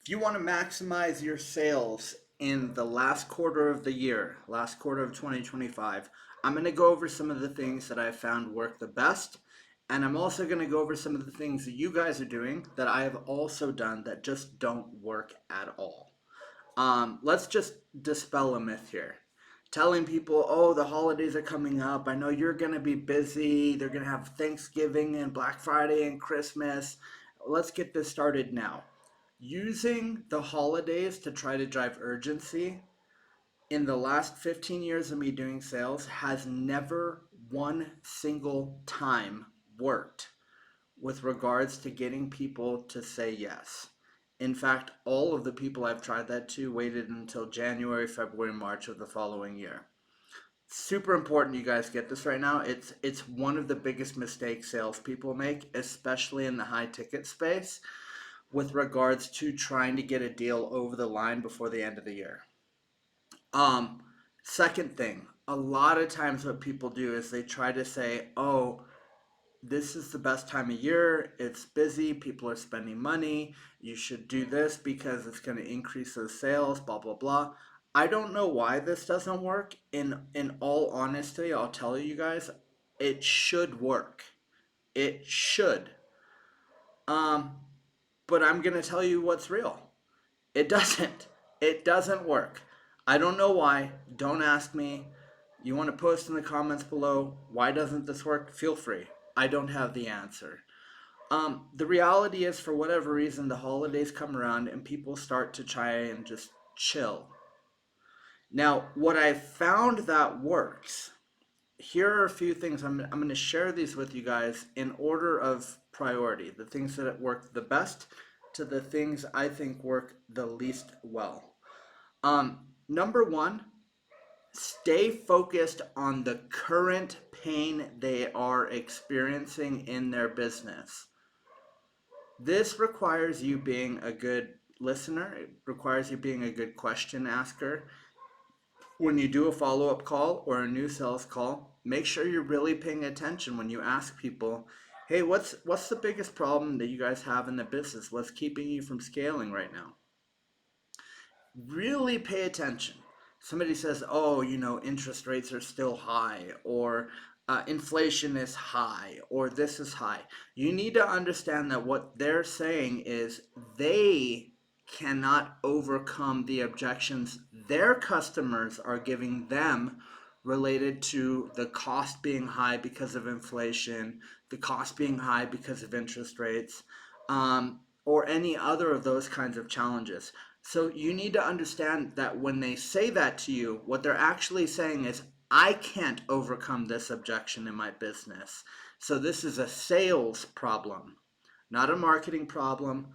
If you want to maximize your sales in the last quarter of the year, last quarter of 2025, I'm going to go over some of the things that I found work the best. And I'm also going to go over some of the things that you guys are doing that I have also done that just don't work at all. Let's just dispel a myth here. Telling people, oh, the holidays are coming up. I know you're going to be busy. They're going to have Thanksgiving and Black Friday and Christmas. Let's get this started now. Using the holidays to try to drive urgency in the last 15 years of me doing sales has never one single time worked with regards to getting people to say yes. In fact, all of the people I've tried that to waited until January, February, March of the following year. Super important you guys get this right now. It's one of the biggest mistakes salespeople make, especially in the high ticket space, with regards to trying to get a deal over the line before the end of the year. Um, Second thing, a lot of times what people do is they try to say, "Oh, this is the best time of year. It's busy. People are spending money. You should do this because it's going to increase those sales, blah, blah, blah." I don't know why this doesn't work. In all honesty, I'll tell you guys, it should work. It should. Um, but I'm going to tell you what's real. It doesn't. It doesn't work. I don't know why. Don't ask me. You want to post in the comments below, why doesn't this work? Feel free. I don't have the answer. The reality is, for whatever reason, the holidays come around and people start to try and just chill. Now, what I found that works, here are a few things. I'm going to share these with you guys in order of priority. The things that work the best to the things I think work the least well. Number one, stay focused on the current pain they are experiencing in their business. This requires you being a good listener. It requires you being a good question asker. When you do a follow up call or a new sales call, make sure you're really paying attention when you ask people, hey, what's the biggest problem that you guys have in the business? What's keeping you from scaling right now? Really pay attention. Somebody says, oh, interest rates are still high, or inflation is high, or this is high. You need to understand that what they're saying is they cannot overcome the objections their customers are giving them related to the cost being high because of inflation, the cost being high because of interest rates, or any other of those kinds of challenges. So you need to understand that when they say that to you, what they're actually saying is, I can't overcome this objection in my business. So this is a sales problem, not a marketing problem,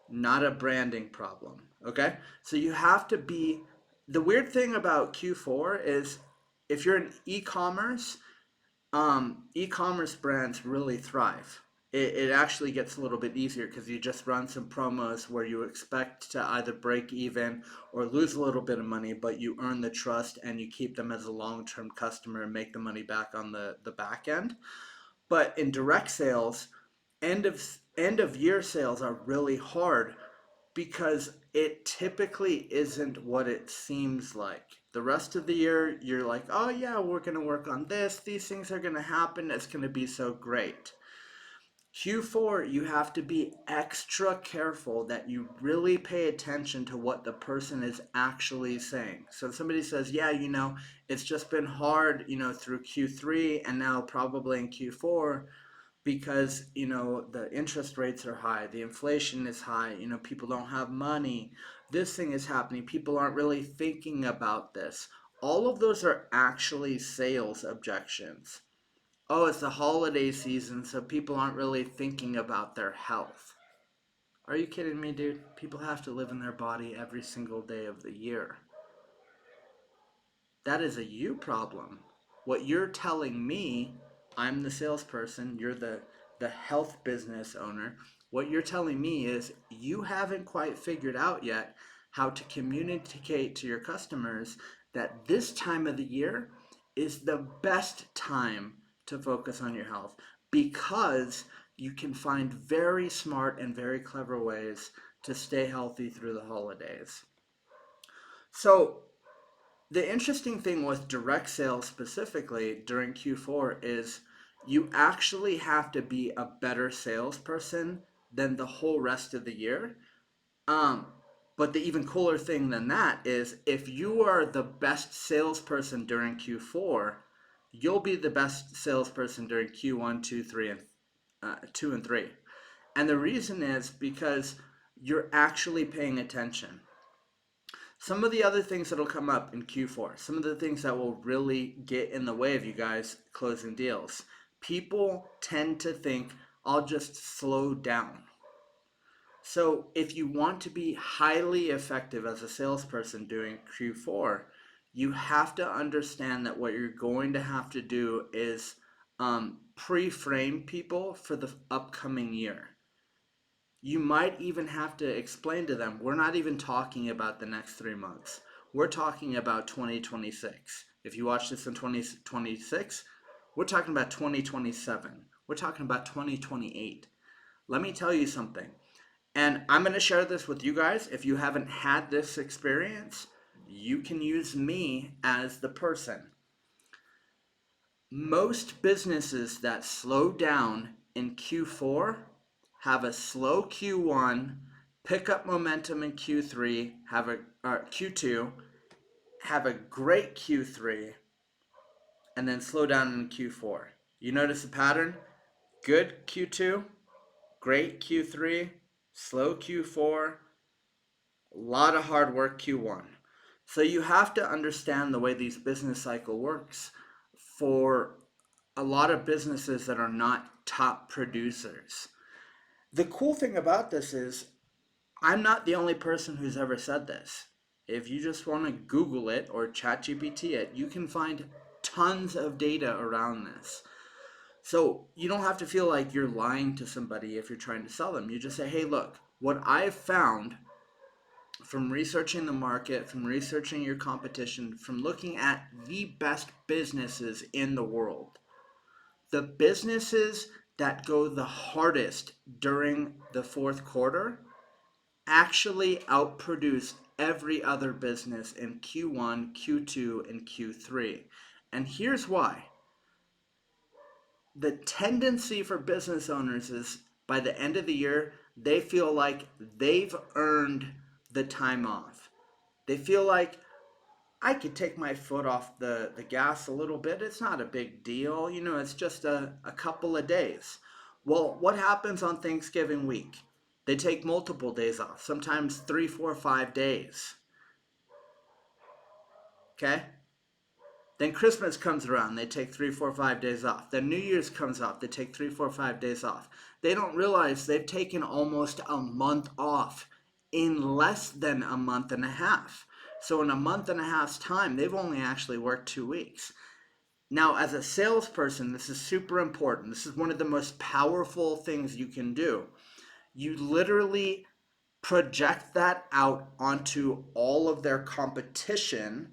not a branding problem. Okay? So you have to be. The weird thing about Q4 is if you're in e-commerce, e-commerce brands really thrive. It actually gets a little bit easier because you just run some promos where you expect to either break even or lose a little bit of money, but you earn the trust and you keep them as a long-term customer and make the money back on the back end. But in direct sales, end of year sales are really hard because it typically isn't what it seems like. The rest of the year, you're like, oh yeah, we're going to work on this. These things are going to happen. It's going to be so great. Q4, you have to be extra careful that you really pay attention to what the person is actually saying. So if somebody says, yeah, it's just been hard, through Q3 and now probably in Q4 because the interest rates are high, the inflation is high, people don't have money, this thing is happening, people aren't really thinking about this. All of those are actually sales objections. Oh, it's the holiday season, so people aren't really thinking about their health. Are you kidding me, dude? People have to live in their body every single day of the year. That is a you problem. What you're telling me, I'm the salesperson, you're the health business owner. What you're telling me is you haven't quite figured out yet how to communicate to your customers that this time of the year is the best time to focus on your health because you can find very smart and very clever ways to stay healthy through the holidays. So, the interesting thing with direct sales specifically during Q4 is you actually have to be a better salesperson than the whole rest of the year. Um, but the even cooler thing than that is if you are the best salesperson during Q4, you'll be the best salesperson during Q1, 2, 3, and 2 and 3. And the reason is because you're actually paying attention. Some of the other things that'll come up in Q4, some of the things that will really get in the way of you guys closing deals. People tend to think, I'll just slow down. So if you want to be highly effective as a salesperson during Q4, you have to understand that what you're going to have to do is pre-frame people for the upcoming year. You might even have to explain to them, we're not even talking about the next 3 months. We're talking about 2026. If you watch this in 2026, we're talking about 2027. We're talking about 2028. Let me tell you something. And I'm going to share this with you guys. If you haven't had this experience, you can use me as the person. Most businesses that slow down in Q4 have a slow Q1, pick up momentum in Q3, have a Q2, have a great Q3, and then slow down in Q4. You notice the pattern? Good Q2, great Q3, slow Q4, a lot of hard work Q1. So you have to understand the way these business cycle works for a lot of businesses that are not top producers. The cool thing about this is I'm not the only person who's ever said this. If you just want to Google it or ChatGPT it, you can find tons of data around this. So you don't have to feel like you're lying to somebody if you're trying to sell them. You just say, hey, look, what I've found from researching the market, from researching your competition, from looking at the best businesses in the world, the businesses that go the hardest during the fourth quarter actually outproduce every other business in Q1, Q2, and Q3. And here's why. The tendency for business owners is by the end of the year, they feel like they've earned the time off. They feel like I could take my foot off the gas a little bit. It's not a big deal. It's just a couple of days. Well, what happens on Thanksgiving week? They take multiple days off, sometimes 3, 4, 5 days. Okay? Then Christmas comes around, they take 3, 4, 5 days off. Then New Year's comes up, they take 3, 4, 5 days off. They don't realize they've taken almost a month off in less than a month and a half. So in a month and a half's time, they've only actually worked 2 weeks. Now, as a salesperson, this is super important. This is one of the most powerful things you can do. You literally project that out onto all of their competition,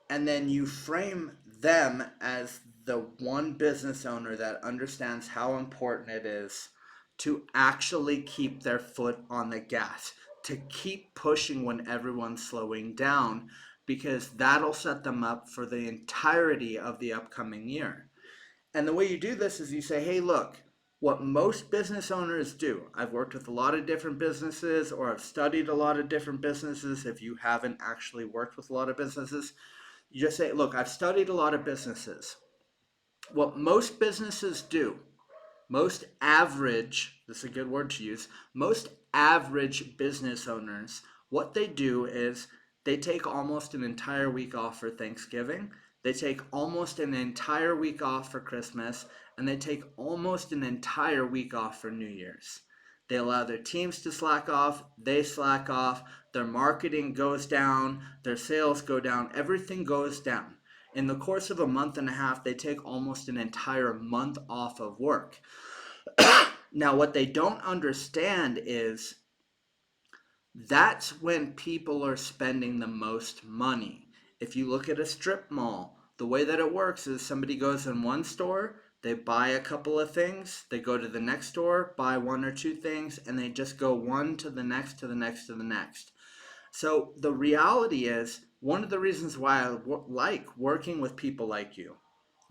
and then you frame them as the one business owner that understands how important it is to actually keep their foot on the gas, to keep pushing when everyone's slowing down, because that'll set them up for the entirety of the upcoming year. And the way you do this is you say, hey, look, what most business owners do, I've worked with a lot of different businesses, or I've studied a lot of different businesses. If you haven't actually worked with a lot of businesses, you just say, look, I've studied a lot of businesses. What most businesses do, most average, this is a good word to use, most average business owners, what they do is they take almost an entire week off for Thanksgiving. They take almost an entire week off for Christmas, and they take almost an entire week off for New Year's. They allow their teams to slack off, they slack off, their marketing goes down, their sales go down, everything goes down. In the course of a month and a half, they take almost an entire month off of work. Now, what they don't understand is that's when people are spending the most money. If you look at a strip mall, the way that it works is somebody goes in one store, They buy a couple of things, they go to the next store, buy one or two things, and they just go one to the next, to the next, to the next. So the reality is, one of the reasons why like working with people like you,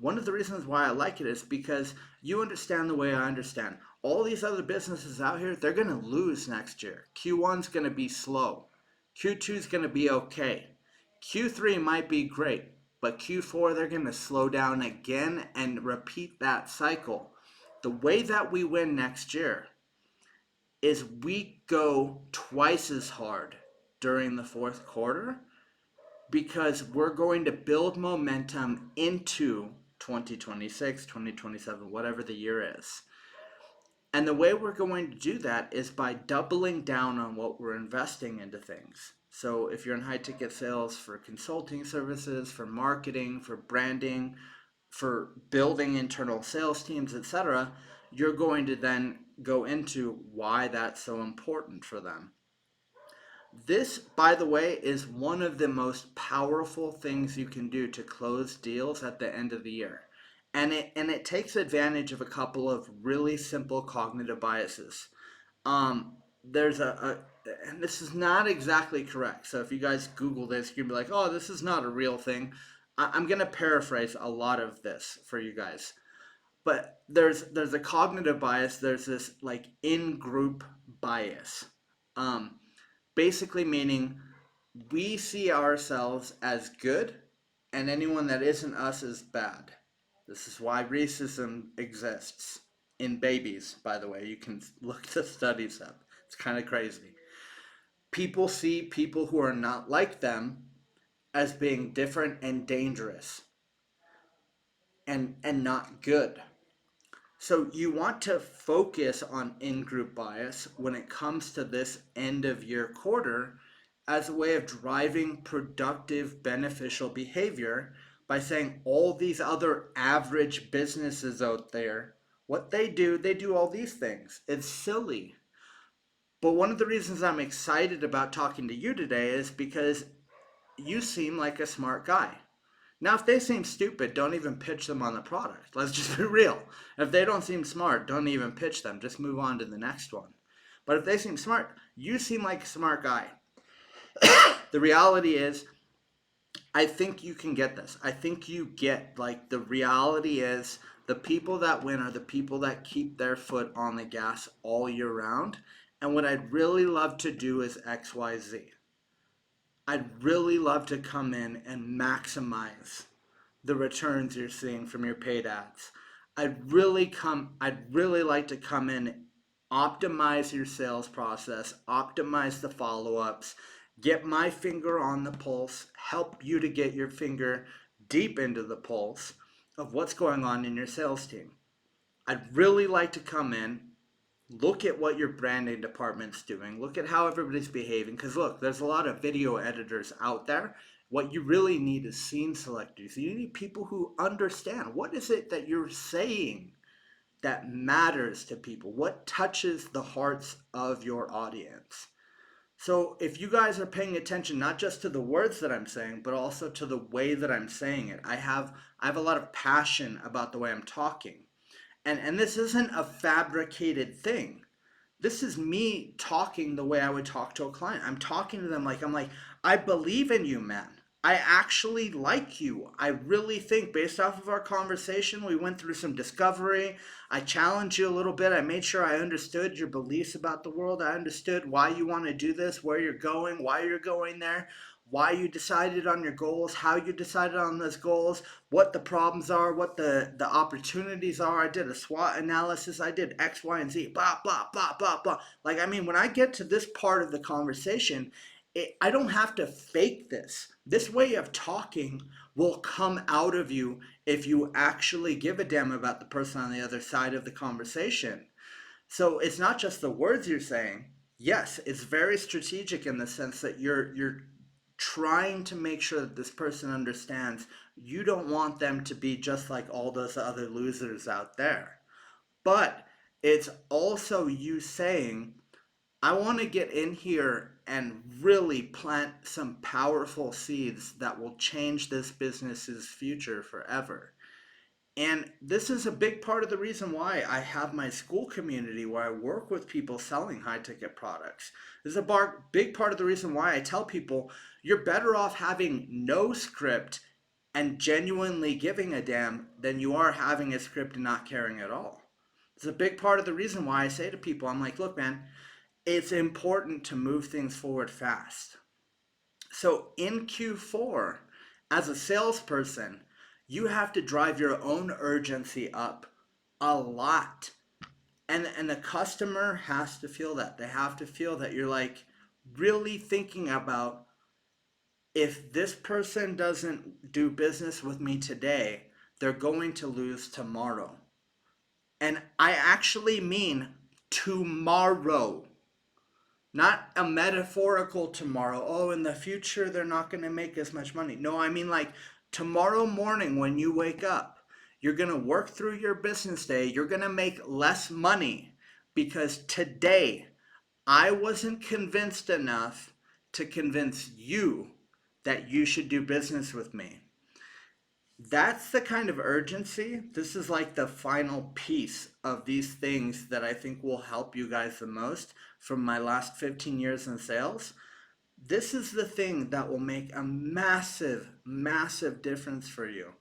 one of the reasons why I like it is because you understand the way I understand. All these other businesses out here, they're going to lose next year. Q1's going to be slow. Q2's going to be okay. Q3 might be great, but Q4 they're going to slow down again and repeat that cycle. The way that we win next year is we go twice as hard during the fourth quarter because we're going to build momentum into 2026, 2027, whatever the year is. And the way we're going to do that is by doubling down on what we're investing into things. So if you're in high ticket sales for consulting services, for marketing, for branding, for building internal sales teams, etc., you're going to then go into why that's so important for them. This, by the way, is one of the most powerful things you can do to close deals at the end of the year. And it takes advantage of a couple of really simple cognitive biases. There's and this is not exactly correct. So if you guys Google this, you're gonna be like, oh, this is not a real thing. I'm gonna paraphrase a lot of this for you guys. But there's a cognitive bias. There's this like in-group bias. Um, Basically meaning we see ourselves as good and anyone that isn't us is bad. This is why racism exists in babies, by the way. You can look the studies up. It's kind of crazy. People see people who are not like them as being different and dangerous and not good. So you want to focus on in-group bias when it comes to this end of year quarter as a way of driving productive, beneficial behavior by saying all these other average businesses out there, what they do all these things. It's silly. But one of the reasons I'm excited about talking to you today is because you seem like a smart guy. Now, if they seem stupid, don't even pitch them on the product. Let's just be real. If they don't seem smart, don't even pitch them. Just move on to the next one. But if they seem smart, you seem like a smart guy. The reality is, I think you can get this. I think you get, like, the reality is the people that win are the people that keep their foot on the gas all year round. And what I'd really love to do is XYZ. I'd really love to come in and maximize the returns you're seeing from your paid ads. I'd really like to come in, optimize your sales process, optimize the follow-ups, get my finger on the pulse, help you to get your finger deep into the pulse of what's going on in your sales team. I'd really like to come in, look at what your branding department's doing, look at how everybody's behaving, because look, there's a lot of video editors out there. What you really need is scene selectors. You need people who understand what is it that you're saying that matters to people, what touches the hearts of your audience. So if you guys are paying attention not just to the words that I'm saying, but also to the way that I'm saying it, I have a lot of passion about the way I'm talking. And this isn't a fabricated thing. This is me talking the way I would talk to a client. I'm talking to them like, I believe in you, man. I actually like you. I really think, based off of our conversation, we went through some discovery. I challenged you a little bit. I made sure I understood your beliefs about the world. I understood why you want to do this, where you're going, why you're going there, why you decided on your goals, how you decided on those goals, what the problems are, what the opportunities are. I did a SWOT analysis. I did X, Y, and Z, blah, blah, blah, blah, blah. Like, I mean, when I get to this part of the conversation, I don't have to fake this. This way of talking will come out of you if you actually give a damn about the person on the other side of the conversation. So it's not just the words you're saying. Yes, it's very strategic in the sense that you're trying to make sure that this person understands you don't want them to be just like all those other losers out there. But it's also you saying, I want to get in here and really plant some powerful seeds that will change this business's future forever. And this is a big part of the reason why I have my school community where I work with people selling high ticket products. This is a big part of the reason why I tell people you're better off having no script and genuinely giving a damn than you are having a script and not caring at all. It's a big part of the reason why I say to people, I'm like, look, man, it's important to move things forward fast. So in Q4, as a salesperson, you have to drive your own urgency up a lot. And the customer has to feel that. They have to feel that you're like really thinking about, if this person doesn't do business with me today, they're going to lose tomorrow. And I actually mean tomorrow. Not a metaphorical tomorrow. Oh, in the future, they're not going to make as much money. No, I mean like tomorrow morning when you wake up, you're going to work through your business day. You're going to make less money because today I wasn't convinced enough to convince you that you should do business with me. That's the kind of urgency. This is like the final piece of these things that I think will help you guys the most from my last 15 years in sales. This is the thing that will make a massive, massive difference for you,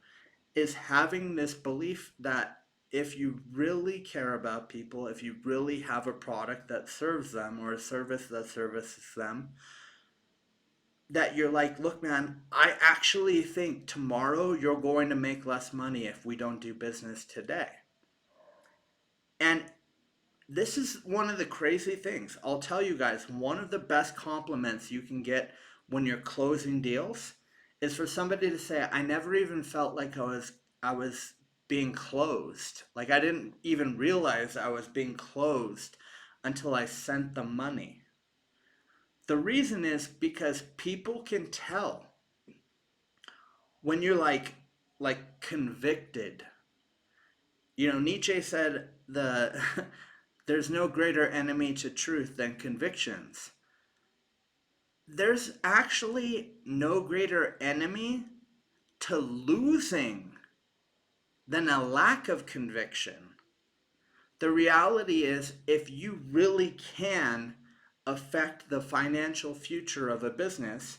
is having this belief that if you really care about people, if you really have a product that serves them or a service that services them, that you're like, look, man, I actually think tomorrow you're going to make less money if we don't do business today. And this is one of the crazy things. I'll tell you guys, one of the best compliments you can get when you're closing deals is for somebody to say, I never even felt like I was being closed. Like I didn't even realize I was being closed until I sent the money. The reason is because people can tell when you're like convicted. You know, Nietzsche said there's no greater enemy to truth than convictions. There's actually no greater enemy to losing than a lack of conviction. The reality is, if you really can affect the financial future of a business,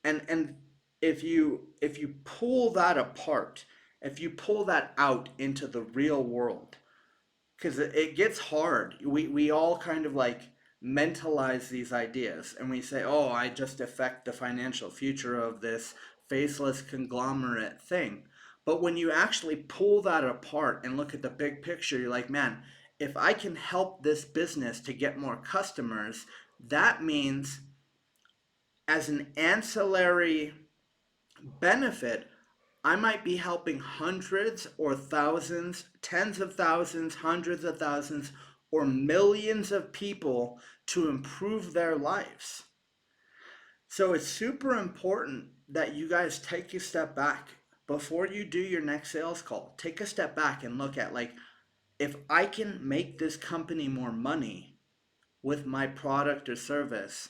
and if you pull that apart, if you pull that out into the real world, because it gets hard. We all kind of like mentalize these ideas and we say, oh, I just affect the financial future of this faceless conglomerate thing. But when you actually pull that apart and look at the big picture, you're like, man, if I can help this business to get more customers, that means as an ancillary benefit, I might be helping hundreds or thousands, tens of thousands, hundreds of thousands, or millions of people to improve their lives. So it's super important that you guys take a step back before you do your next sales call. Take a step back and look at, like, if I can make this company more money with my product or service,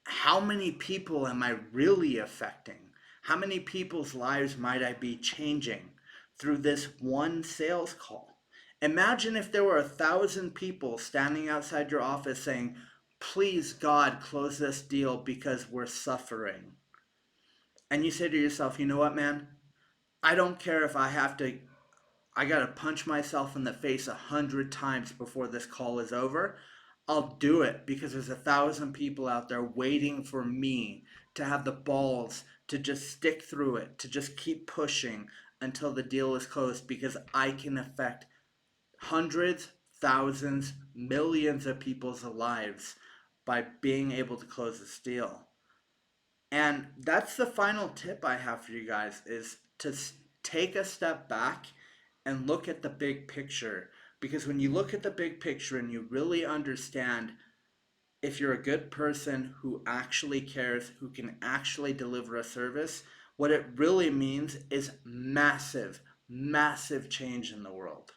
how many people am I really affecting? How many people's lives might I be changing through this one sales call? Imagine if there were 1,000 people standing outside your office saying, please, God, close this deal because we're suffering. And you say to yourself, you know what, man? I don't care if I gotta punch myself in the face 100 times before this call is over. I'll do it because there's 1,000 people out there waiting for me to have the balls to just stick through it, to just keep pushing until the deal is closed, because I can affect hundreds, thousands, millions of people's lives by being able to close this deal. And that's the final tip I have for you guys, is to take a step back and look at the big picture. Because when you look at the big picture and you really understand, if you're a good person who actually cares, who can actually deliver a service, what it really means is massive, massive change in the world.